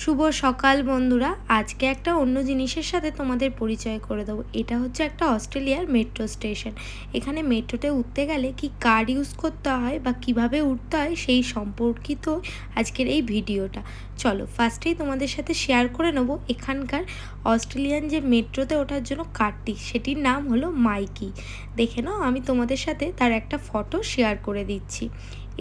শুভ সকাল বন্ধুরা। আজকে একটা অন্য জিনিসের সাথে তোমাদের পরিচয় করে দেবো। এটা হচ্ছে একটা অস্ট্রেলিয়ার মেট্রো স্টেশন। এখানে মেট্রোতে উঠতে গেলে কি কার্ড ইউজ করতে হয় বা কিভাবে উঠতে হয় সেই সম্পর্কিত আজকের এই ভিডিওটা। চলো ফার্স্টেই তোমাদের সাথে শেয়ার করে নেবো এখানকার অস্ট্রেলিয়ান যে মেট্রোতে ওঠার জন্য কার্ডটি, সেটির নাম হলো মাইকি। দেখে নাও, আমি তোমাদের সাথে তার একটা ফটো শেয়ার করে দিচ্ছি।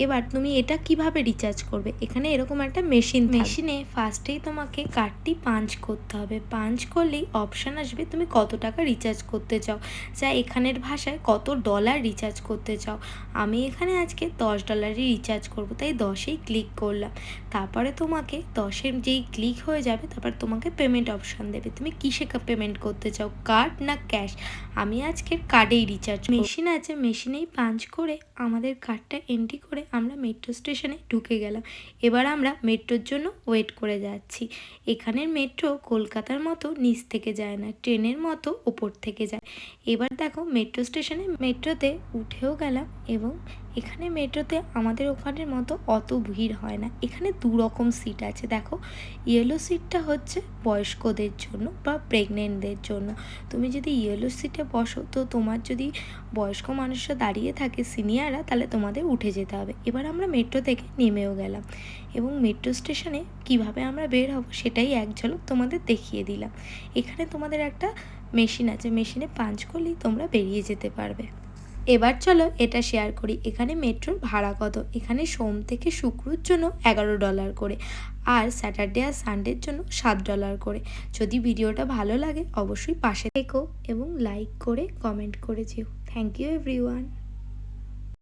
এবার তুমি এটা কিভাবে রিচার্জ করবে, এখানে এরকম একটা মেশিনে ফার্স্টেই তোমাকে কার্ডটি পাঞ্চ করতে হবে। পাঞ্চ করলেই অপশান আসবে তুমি কত টাকা রিচার্জ করতে চাও, যা এখানের ভাষায় কত ডলার রিচার্জ করতে চাও। আমি এখানে আজকে $10 রিচার্জ করব, তাই 10এই ক্লিক করলাম। তারপরে তোমাকে 10-এর যেই ক্লিক হয়ে যাবে তারপর তোমাকে পেমেন্ট অপশান দেবে, তুমি কিসে পেমেন্ট করতে চাও, কার্ড না ক্যাশ। আমি আজকের কার্ডেই রিচার্জ। মেশিন আছে, মেশিনেই পাঞ্চ করে আমাদের কার্ডটা এন্ট্রি করে আমরা মেট্রো স্টেশনে ঢুকে গেলাম। এবার আমরা মেট্রোর জন্য ওয়েট করে যাচ্ছি। এখানের মেট্রো কলকাতার মতো নিচ থেকে যায় না, ট্রেনের মতো ওপর থেকে যায়। এবার দেখো মেট্রোতে উঠেও গেলাম এবং এখানে মেট্রোতে আমাদের ওখানের মতো অত ভিড় হয় না। এখানে 2 রকম সিট আছে। দেখো, ইয়েলো সিটটা হচ্ছে বয়স্কদের জন্য বা প্রেগনেন্টদের জন্য। তুমি যদি ইয়েলো সিটে বসো তো তোমার যদি বয়স্ক মানুষরা দাঁড়িয়ে থাকে, সিনিয়ররা, তাহলে তোমাদের উঠে যেতে হবে। এবার আমরা মেট্রো থেকে নেমেও গেলাম এবং মেট্রো স্টেশনে কিভাবে আমরা বের হব সেটাই এক ঝলক তোমাদের দেখিয়ে দিলাম। এখানে তোমাদের একটা মেশিন আছে, মেশিনে পাঞ্চ করলেই তোমরা বেরিয়ে যেতে পারবে। এবার চলো এটা শেয়ার করি এখানে মেট্রোর ভাড়া কত। এখানে সোম থেকে শুক্রর জন্য $11 করে, আর স্যাটারডে আর সানডের জন্য $7 করে। যদি ভিডিওটা ভালো লাগে অবশ্যই পাশে থেকো এবং লাইক করে কমেন্ট করে যেও। Thank you everyone.